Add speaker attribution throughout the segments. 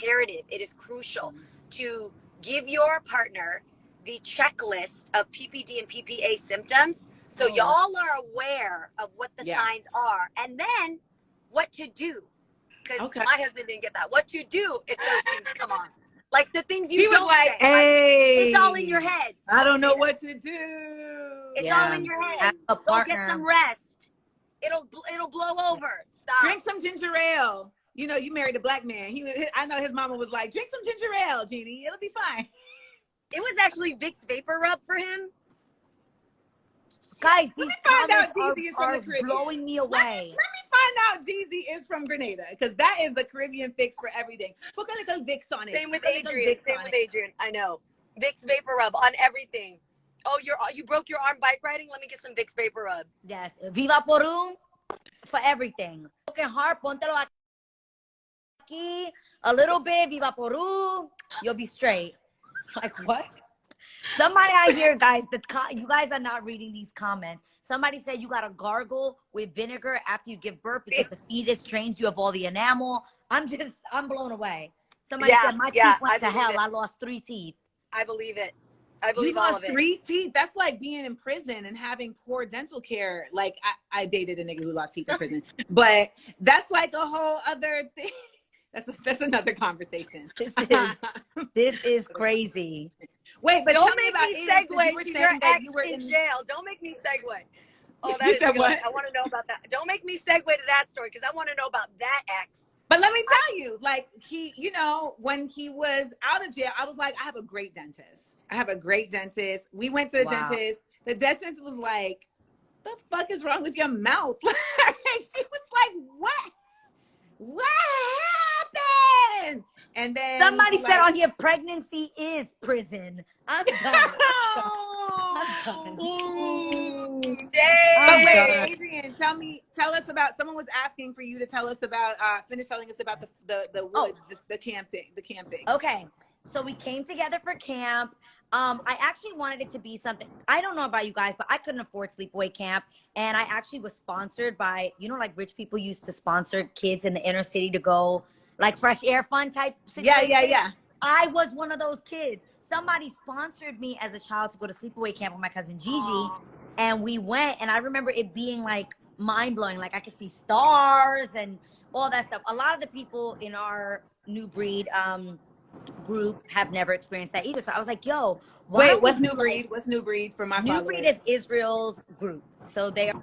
Speaker 1: imperative, it is crucial to give your partner the checklist of PPD and PPA symptoms so y'all are aware of what the signs are, and then what to do. Because my husband didn't get that. What to do if those things come on. Like the things you don't say.
Speaker 2: Hey,
Speaker 1: it's all in your head.
Speaker 2: I don't know what to do.
Speaker 1: It's all in your head. Go get some rest. It'll blow over. Stop.
Speaker 2: Drink some ginger ale. You know, you married a black man. I know his mama was like, drink some ginger ale, Jeannie. It'll be fine.
Speaker 1: It was actually Vicks Vapor Rub for him.
Speaker 3: Guys, these comments are
Speaker 2: the
Speaker 3: blowing me away.
Speaker 2: Let me find out Jeezy is from Grenada, because that is the Caribbean fix for everything. Put a little Vicks on it.
Speaker 1: Same with Adrian. I know. Vicks Vapor Rub on everything. Oh, you broke your arm bike riding? Let me get some Vicks Vapor Rub.
Speaker 3: Yes. Vivaporum for everything. Broken heart, póntelo aquí. A little bit, Vivaporum. You'll be straight. Like what? Somebody out here, guys, you guys are not reading these comments. Somebody said you got to gargle with vinegar after you give birth because the fetus drains you of all the enamel. I'm blown away. Somebody said my teeth went to hell. I lost 3 teeth.
Speaker 1: I believe it. I believe all of it.
Speaker 2: You lost 3 teeth? That's like being in prison and having poor dental care. Like, I dated a nigga who lost teeth in prison. But that's like a whole other thing. That's another conversation.
Speaker 3: This is crazy.
Speaker 2: Wait, but
Speaker 1: don't make me segue to your ex in jail. Don't make me segue. Oh, that is good. What? I want to know about that. Don't make me segue to that story because I want to know about that ex.
Speaker 2: But let me tell you, like when he was out of jail, I was like, I have a great dentist. We went to the dentist. The dentist was like, the fuck is wrong with your mouth? She was like, what happened? And then
Speaker 3: somebody said on here, pregnancy is prison. I'm done.
Speaker 2: Wait, Adrian, tell us about. Someone was asking for you to tell us about. Finish telling us about the woods, the camping.
Speaker 3: Okay, so we came together for camp. I actually wanted it to be something. I don't know about you guys, but I couldn't afford sleepaway camp, and I actually was sponsored by like rich people used to sponsor kids in the inner city to go like fresh air fun type situation.
Speaker 2: Yeah.
Speaker 3: I was one of those kids. Somebody sponsored me as a child to go to sleepaway camp with my cousin Gigi, and we went. And I remember it being like mind blowing. Like I could see stars and all that stuff. A lot of the people in our New Breed group have never experienced that either. So I was like, yo,
Speaker 2: what's New Breed? What's New Breed for my
Speaker 3: New Breed is Israel's group. So they are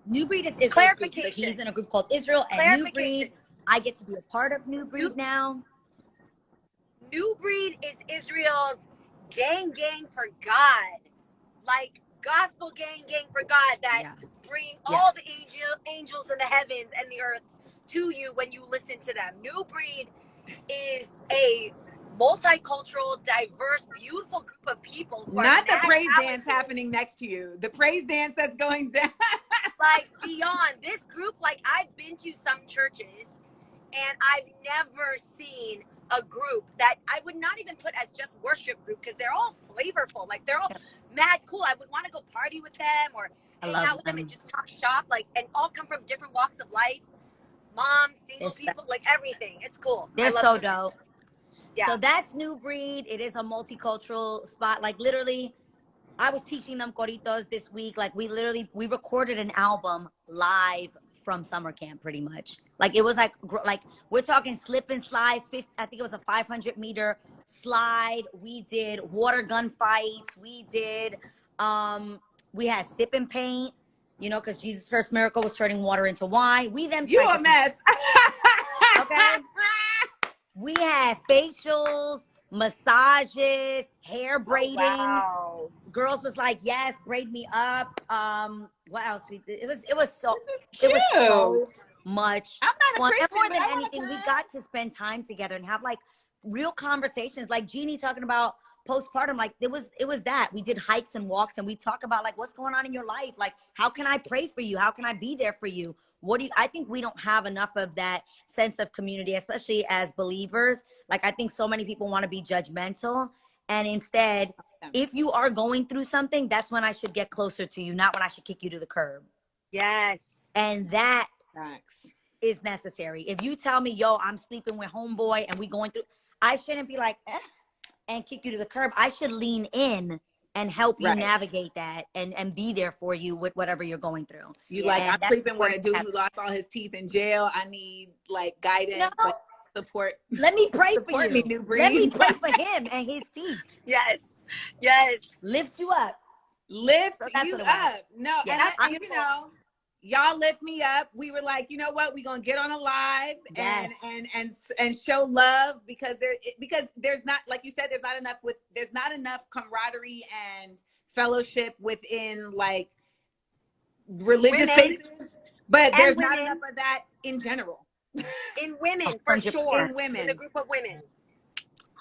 Speaker 3: New Breed is Israel's group. So he's in a group called Israel and New Breed. I get to be a part of New Breed now.
Speaker 1: New Breed is Israel's gang for God. Like gospel gang for God that bring all the angels in the heavens and the earth to you when you listen to them. New Breed is a multicultural, diverse, beautiful group of people.
Speaker 2: Not the praise dance happening next to you. The praise dance that's going down.
Speaker 1: Like beyond this group, like I've been to some churches and I've never seen a group that I would not even put as just worship group because they're all flavorful. Like they're all mad cool. I would want to go party with them or hang out with them and just talk shop. Like, and all come from different walks of life. Moms, single people, like everything. It's cool.
Speaker 3: They're so dope.
Speaker 1: Yeah.
Speaker 3: So that's New Breed. It is a multicultural spot. Like literally, I was teaching them coritos this week. Like we recorded an album live from summer camp pretty much. Like it was like we're talking slip and slide. I think it was a 500-meter slide. We did water gun fights. We did, we had sip and paint, because Jesus' first miracle was turning water into wine.
Speaker 2: You a mess.
Speaker 3: Okay. We had facials, massages, hair braiding.
Speaker 2: Oh, wow.
Speaker 3: Girls was like, yes, braid me up. What else? It was so much fun. And more than anything, we got to spend time together and have like real conversations. Like Jeannie talking about postpartum, like it was that. We did hikes and walks and we talk about like what's going on in your life. Like, how can I pray for you? How can I be there for you? I think we don't have enough of that sense of community, especially as believers. Like, I think so many people want to be judgmental. And instead, if you are going through something, that's when I should get closer to you, not when I should kick you to the curb.
Speaker 1: Yes.
Speaker 3: And that
Speaker 2: Facts.
Speaker 3: is necessary. If you tell me, yo, I'm sleeping with homeboy and we going through, I shouldn't be like, and kick you to the curb. I should lean in and help you
Speaker 2: Right.
Speaker 3: navigate that and be there for you with whatever you're going through.
Speaker 2: You
Speaker 1: Yeah.
Speaker 2: like,
Speaker 3: And
Speaker 2: I'm
Speaker 3: that's
Speaker 2: sleeping with a
Speaker 3: important to
Speaker 2: dude
Speaker 3: have.
Speaker 2: who lost all his teeth in jail. I need like guidance,
Speaker 3: No.
Speaker 2: like support.
Speaker 3: Let me pray for
Speaker 2: Support
Speaker 3: you.
Speaker 2: me, New Breed.
Speaker 3: Let me pray for him and his teeth.
Speaker 1: Yes. Yes.
Speaker 3: Lift you up.
Speaker 2: Lift
Speaker 3: So that's
Speaker 2: you
Speaker 3: what it was.
Speaker 2: up. No,
Speaker 3: Yeah.
Speaker 2: and you know, y'all lift me up. We were like, you know what? We're gonna get on a live
Speaker 3: Yes.
Speaker 2: and show love because there's not, like you said, there's not enough camaraderie and fellowship within like religious
Speaker 1: Women.
Speaker 2: spaces, but
Speaker 1: And
Speaker 2: there's not
Speaker 1: women.
Speaker 2: enough of that in general.
Speaker 1: In women, for
Speaker 3: 100%.
Speaker 1: sure.
Speaker 2: In women.
Speaker 1: In a group of women.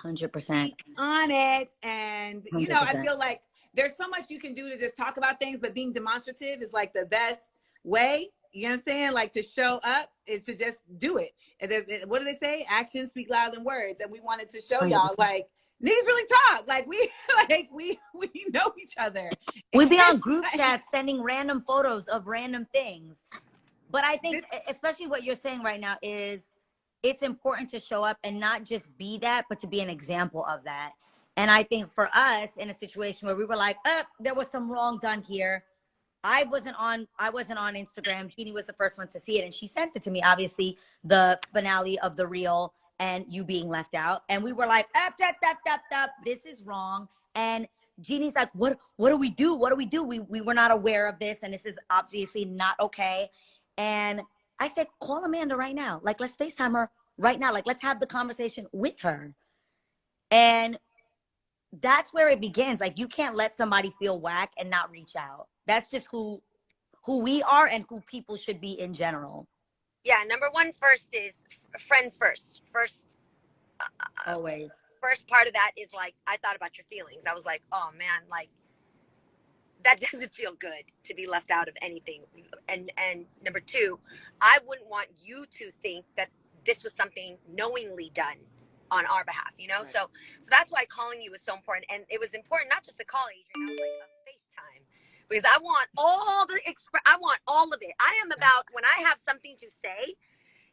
Speaker 3: 100%.
Speaker 2: On it, and you know, I
Speaker 3: 100%.
Speaker 2: feel like there's so much you can do to just talk about things, but being demonstrative is like the best way. You know what I'm saying? Like to show up is to just do it. And what do they say? Actions speak louder than words. And we wanted to show y'all like niggas really talk. Like we know each other.
Speaker 3: We be on
Speaker 2: It's
Speaker 3: group
Speaker 2: like-
Speaker 3: chats sending random photos of random things. But I think especially what you're saying right now is it's important to show up and not just be that, but to be an example of that. And I think for us in a situation where we were like, there was some wrong done here. I wasn't on Instagram. Jeannie was the first one to see it. And she sent it to me, obviously, the finale of the reel and you being left out. And we were like, this is wrong. And Jeannie's like, what do we do? What do we do? We were not aware of this. And this is obviously not okay. And I said, call Amanda right now. Like, let's FaceTime her right now. Like, let's have the conversation with her. And that's where it begins. Like, you can't let somebody feel whack and not reach out. That's just who we are and who people should be in general.
Speaker 1: Yeah, number one first is friends first.
Speaker 3: Always.
Speaker 1: First part of that is like, I thought about your feelings. I was like, oh man, like that doesn't feel good to be left out of anything. And number two, I wouldn't want you to think that this was something knowingly done on our behalf, you know?
Speaker 2: Right.
Speaker 1: So that's why calling you was so important. And it was important not just to call Adrian, I was like a FaceTime. Because I want I want all of it. I am about, when I have something to say,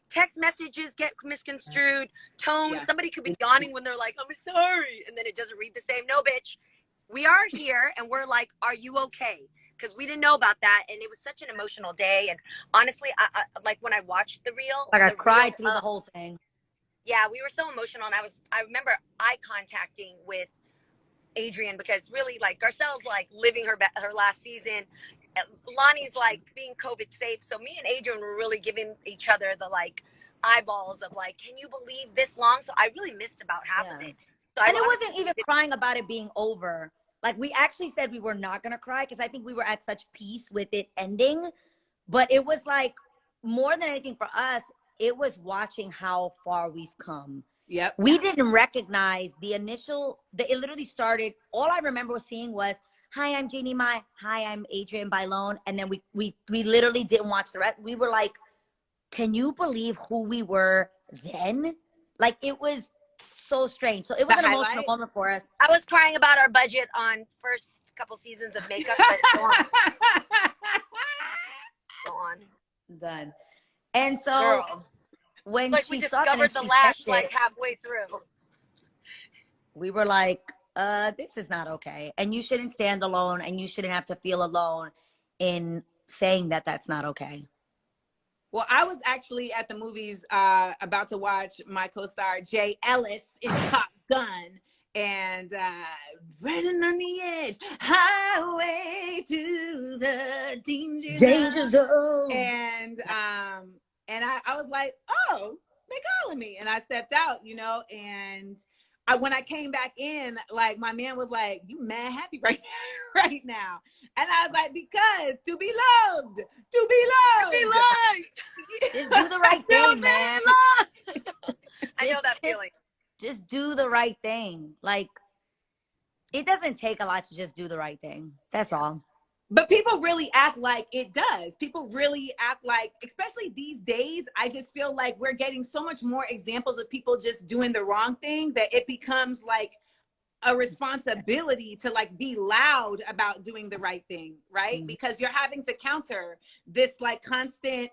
Speaker 1: text messages get misconstrued, tone,
Speaker 2: Yeah.
Speaker 1: somebody could be yawning when they're like, I'm sorry, and then it doesn't read the same. No, bitch. We are here, and we're like, are you okay? Because we didn't know about that, and it was such an emotional day. And honestly, I like when I watched the reel.
Speaker 3: Like, I
Speaker 1: the
Speaker 3: cried
Speaker 1: reel
Speaker 3: through the whole thing.
Speaker 1: Yeah, we were so emotional, and I remember eye contacting with Adrian because really, like, Garcelle's like living her last season. Lonnie's like being COVID safe. So me and Adrian were really giving each other the like eyeballs of like, can you believe this long? So I really missed about half of it. So
Speaker 3: And it wasn't even crying about it being over. Like, we actually said we were not going to cry because I think we were at such peace with it ending. But it was like, more than anything for us, it was watching how far we've come.
Speaker 2: Yep.
Speaker 3: We didn't recognize it literally started, all I remember seeing was, hi, I'm Jeannie Mai. Hi, I'm Adrian Bailon. And then we literally didn't watch the rest. We were like, can you believe who we were then? Like, it was so strange. So it was an emotional moment for us.
Speaker 1: I was crying about our budget on first couple seasons of makeup, but go on. Go on.
Speaker 3: Done. And so
Speaker 1: Girl.
Speaker 3: when
Speaker 1: Like
Speaker 3: she
Speaker 1: we
Speaker 3: saw that and
Speaker 1: discovered the
Speaker 3: she
Speaker 1: lash
Speaker 3: sent it,
Speaker 1: like halfway through.
Speaker 3: we were like, this is not okay. And you shouldn't stand alone and you shouldn't have to feel alone in saying that that's not okay.
Speaker 2: Well, I was actually at the movies about to watch my co-star Jay Ellis in Top Gun and running on the edge, highway to the danger zone. And I was like, oh, they calling me. And I stepped out, you know, and when I came back in, like my man was like, you mad happy right now. And I was like, because to be loved.
Speaker 3: Just do the right thing, man.
Speaker 1: I know that feeling.
Speaker 3: Just do the right thing. Like, it doesn't take a lot to just do the right thing. That's all.
Speaker 2: But people really act like it does. People really act like, especially these days, I just feel like we're getting so much more examples of people just doing the wrong thing that it becomes like a responsibility to like be loud about doing the right thing, right? Because you're having to counter this like constant,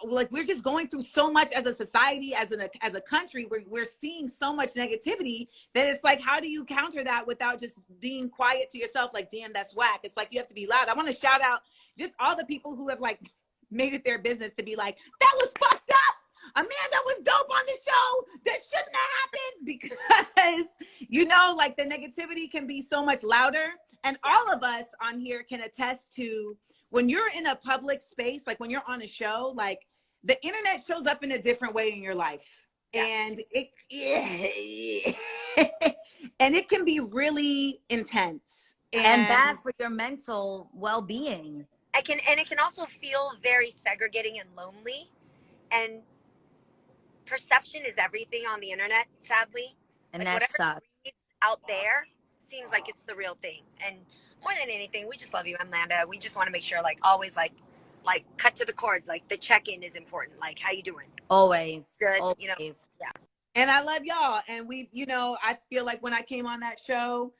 Speaker 2: like we're just going through so much as a society, as a country, we're seeing so much negativity that it's like, how do you counter that without just being quiet to yourself? Like, damn, that's whack. It's like, you have to be loud. I want to shout out just all the people who have like made it their business to be like, that was fucked up. Amanda was dope on the show. That shouldn't have happened, because, you know, like the negativity can be so much louder. And all of us on here can attest to, when you're in a public space, like when you're on a show, like the internet shows up in a different way in your life. Yes. And and it can be really intense
Speaker 3: and bad for your mental well-being.
Speaker 1: It can also feel very segregating and lonely. And perception is everything on the internet, sadly.
Speaker 3: And
Speaker 1: like
Speaker 3: that sucks.
Speaker 1: Reads out there seems like it's the real thing. And more than anything, we just love you, Amanda. We just want to make sure, like, always, like cut to the chords. Like, the check-in is important. Like, how you doing?
Speaker 3: Always.
Speaker 1: Good.
Speaker 3: Always.
Speaker 1: You know. Yeah.
Speaker 2: And I love y'all. And we, you know, I feel like when I came on that show,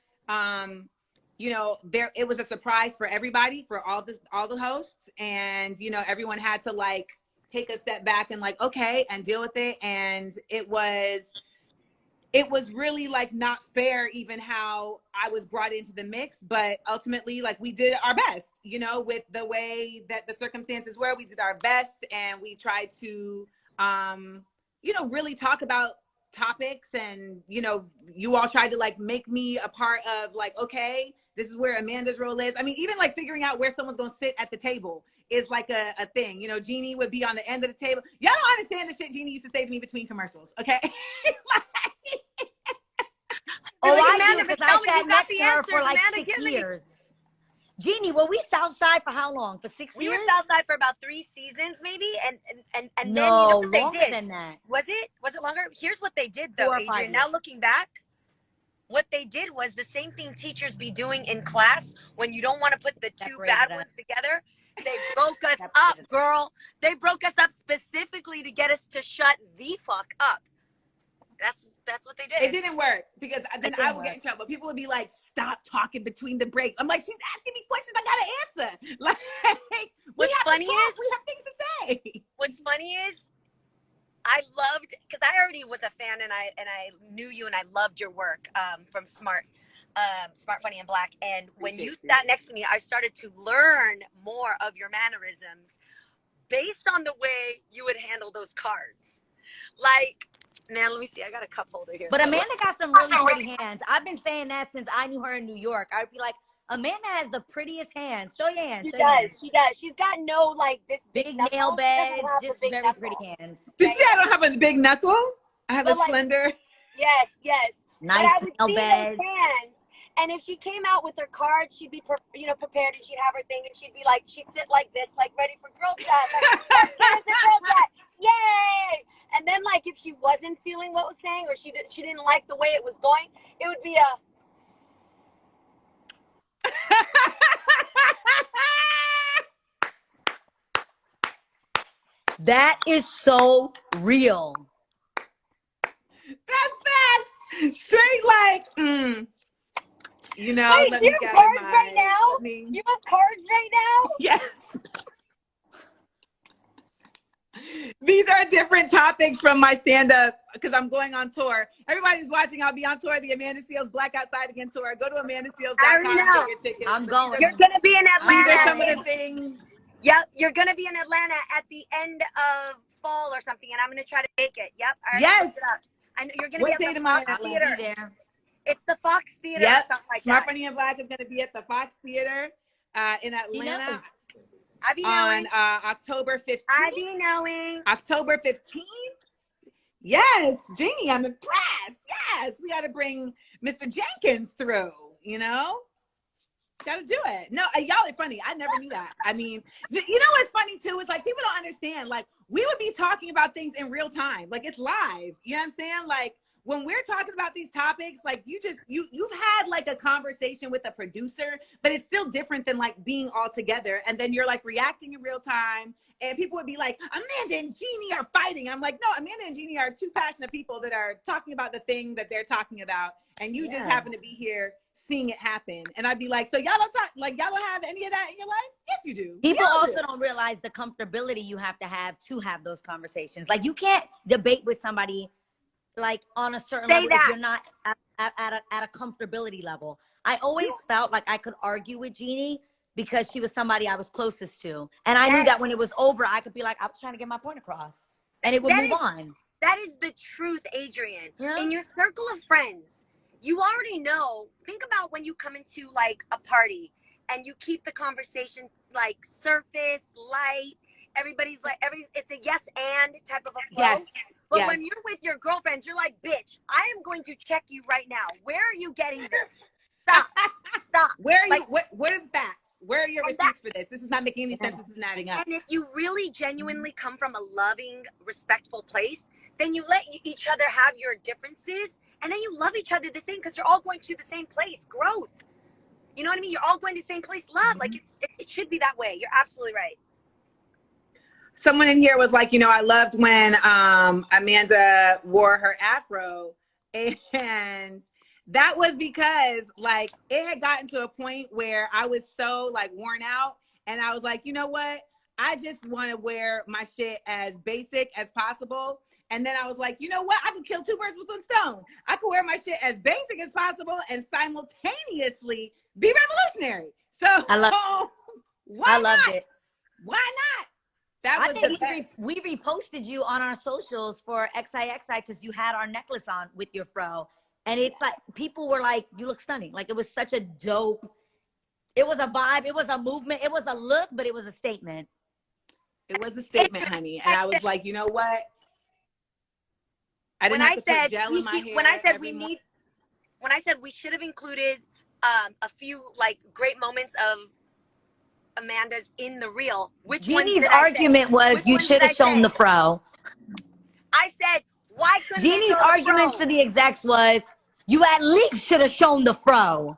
Speaker 2: you know, it was a surprise for everybody, for all the hosts, and you know, everyone had to like take a step back and like, okay, and deal with it. And it was really like not fair even how I was brought into the mix, but ultimately like we did our best, you know, with the way that the circumstances were. We did our best, and we tried to you know, really talk about topics, and you know, you all tried to like make me a part of like, okay, this is where Amanda's role is. I mean, even like figuring out where someone's gonna sit at the table is like a thing. You know, Jeannie would be on the end of the table. Y'all don't understand the shit Jeannie used to say to me between commercials, okay?
Speaker 3: Oh,
Speaker 1: like,
Speaker 3: I
Speaker 1: Amanda,
Speaker 3: do, because I sat next to her
Speaker 1: answers,
Speaker 3: for like
Speaker 1: Amanda,
Speaker 3: 6 years. Jeannie, were we Southside for how long? For 6
Speaker 1: We
Speaker 3: years?
Speaker 1: were Southside for about 3 seasons, maybe, and then you know
Speaker 3: No,
Speaker 1: what they
Speaker 3: longer
Speaker 1: did?
Speaker 3: than that.
Speaker 1: Was it longer? Here's what they did, though,
Speaker 3: 4 or 5
Speaker 1: Adrian. Now
Speaker 3: years.
Speaker 1: looking back, what they did was the same thing teachers be doing in class when you don't want to put the two bad ones together. They broke us up, girl. They broke us up specifically to get us to shut the fuck up. That's what they did.
Speaker 2: It didn't work, because then I would get in trouble. People would be like, stop talking between the breaks. I'm like, she's asking me questions, I gotta answer. Like,
Speaker 1: what's funny is
Speaker 2: we have things to say.
Speaker 1: What's funny is I loved, because I already was a fan, and I knew you, and I loved your work from Smart, Funny, and Black. And when you sat next to me, I started to learn more of your mannerisms based on the way you would handle those cards. Like, man, let me see. I got a cup holder here.
Speaker 3: But Amanda got some really pretty hands. I've been saying that since I knew her in New York. I'd be like, Amanda has the prettiest hands. Show your hands.
Speaker 1: She does. She does. She's got no, like, this
Speaker 3: big nail beds, just very pretty hands.
Speaker 2: Did you? I don't have a big knuckle. I have a slender.
Speaker 1: Yes.
Speaker 3: Nice nail beds.
Speaker 1: And if she came out with her cards, she'd be, prepared, and she'd have her thing, and she'd be like, she'd sit like this, like ready for girl chat. Like, girl chat. Yay! And then, like, if she wasn't feeling what was saying, or she didn't like the way it was going, it would be a.
Speaker 3: That is so real.
Speaker 2: That's facts. Straight like, you know.
Speaker 1: Wait,
Speaker 2: let
Speaker 1: you
Speaker 2: me
Speaker 1: have
Speaker 2: get
Speaker 1: cards
Speaker 2: my,
Speaker 1: right now? You have cards right now?
Speaker 2: Yes. These are different topics from my stand-up, because I'm going on tour. Everybody's watching. I'll be on tour, the Amanda Seales Black Outside Again tour. Go to AmandaSeales.com.
Speaker 1: I already know.
Speaker 2: Get your tickets.
Speaker 3: I'm going.
Speaker 1: You're going to be in Atlanta.
Speaker 2: These are some of the things.
Speaker 1: Yep, you're going to be in Atlanta at the end of fall or something, and I'm going to try to make it. Yep.
Speaker 2: Yes.
Speaker 1: I know you're going to be at the Fox Theater.
Speaker 3: There.
Speaker 1: It's the Fox Theater
Speaker 2: Yep.
Speaker 1: or something like
Speaker 2: Smart,
Speaker 1: that.
Speaker 2: Funny, and Black is going to be at the Fox Theater in Atlanta
Speaker 1: I be knowing.
Speaker 2: on October 15th.
Speaker 1: I be knowing.
Speaker 2: October 15th. Yes, Jeannie, I'm impressed. Yes, we got to bring Mr. Jenkins through, you know? Got to do it. No, y'all are funny. I never knew that. I mean, you know what's funny too? Is like, people don't understand. Like, we would be talking about things in real time. Like, it's live. You know what I'm saying? Like, when we're talking about these topics, like you've had like a conversation with a producer, but it's still different than like being all together. And then you're like reacting in real time. And people would be like, Amanda and Jeannie are fighting. I'm like, no, Amanda and Jeannie are two passionate people that are talking about the thing that they're talking about. And you just happen to be here seeing it happen. And I'd be like, so y'all don't talk, like y'all don't have any of that in your life? Yes, you do.
Speaker 3: People also don't realize the comfortability you have to have those conversations. Like you can't debate with somebody like on a certain level if you're not at a comfortability level. I always felt like I could argue with Jeannie because she was somebody I was closest to. And I knew that when it was over, I could be like, I was trying to get my point across. And it would move on.
Speaker 1: That is the truth, Adrienne. Yeah. In your circle of friends, you already know. Think about when you come into like a party and you keep the conversation like surface, light. Everybody's like, it's a yes and type of a flow.
Speaker 2: Yes.
Speaker 1: But when you're with your girlfriends, you're like, bitch, I am going to check you right now. Where are you getting this? Stop.
Speaker 2: Where are you? What are the facts? Where are your receipts for this? This is not making any sense. This isn't adding up.
Speaker 1: And if you really genuinely come from a loving, respectful place, then you let each other have your differences, and then you love each other the same because you're all going to the same place. Growth. You know what I mean? You're all going to the same place. Love. Like it should be that way. You're absolutely right.
Speaker 2: Someone in here was like, you know, I loved when Amanda wore her afro, and that was because like it had gotten to a point where I was so like worn out, and I was like, you know what? I just want to wear my shit as basic as possible. And then I was like, you know what? I could kill two birds with one stone. I could wear my shit as basic as possible and simultaneously be revolutionary. So
Speaker 3: I loved it.
Speaker 2: Why not? That was
Speaker 3: we reposted you on our socials for XIXI because you had our necklace on with your fro. And it's like, people were like, you look stunning. Like, it was such a dope, it was a vibe, it was a movement, it was a look, but it was a statement.
Speaker 2: It was a statement, honey. And I was like, you know what? I didn't
Speaker 1: when
Speaker 2: have to put gel in my hair.
Speaker 1: When I said we should have included a few like great moments of Amanda's in the reel.
Speaker 3: Jeannie's argument was you should have shown the fro.
Speaker 1: I said, why couldn't
Speaker 3: Jeannie's argument to the execs was you at least should have shown the fro.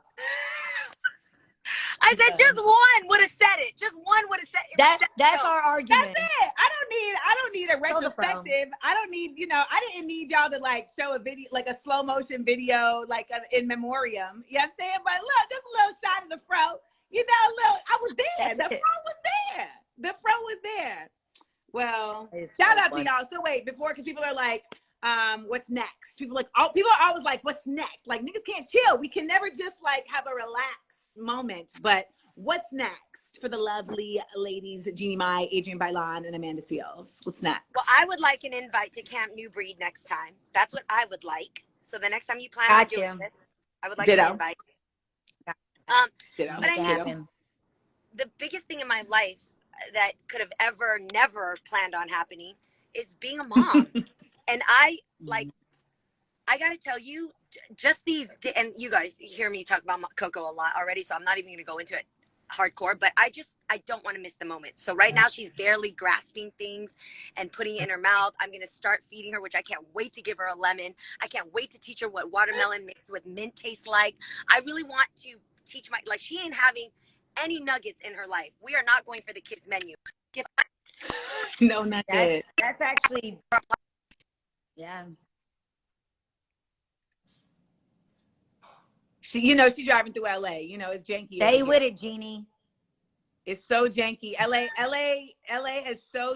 Speaker 1: I said just one would have said it. Just one would have said it.
Speaker 3: That's our argument.
Speaker 2: That's it. I don't need a retrospective. I don't need, you know, I didn't need y'all to like show a video, like a slow motion video, like in memoriam. You know what I'm saying? But look, just a little shot of the fro. You know, I was there. The fro was there. The fro was there. Well, shout out to y'all. So wait, because people are like, what's next? People are always like, what's next? Like niggas can't chill. We can never just like have a relaxed moment. But what's next for the lovely ladies, Jeannie Mai, Adrienne Bailon, and Amanda Seales? What's next?
Speaker 1: Well, I would like an invite to Camp New Breed next time. That's what I would like. So the next time you plan on doing this, I would like an invite. But I mean, the biggest thing in my life that could have ever never planned on happening is being a mom. And I gotta tell you, just these, and you guys hear me talk about Coco a lot already, so I'm not even gonna go into it hardcore, but I don't want to miss the moment. So right now she's barely grasping things and putting it in her mouth. I'm gonna start feeding her, which I can't wait to give her a lemon. I can't wait to teach her what watermelon mixed with mint tastes like. I really want to teach she ain't having any nuggets in her life. We are not going for the kids menu.
Speaker 2: No nuggets.
Speaker 3: That's actually, yeah.
Speaker 2: She's driving through LA. It's janky.
Speaker 3: Stay with it, Jeannie.
Speaker 2: It's so janky. LA is so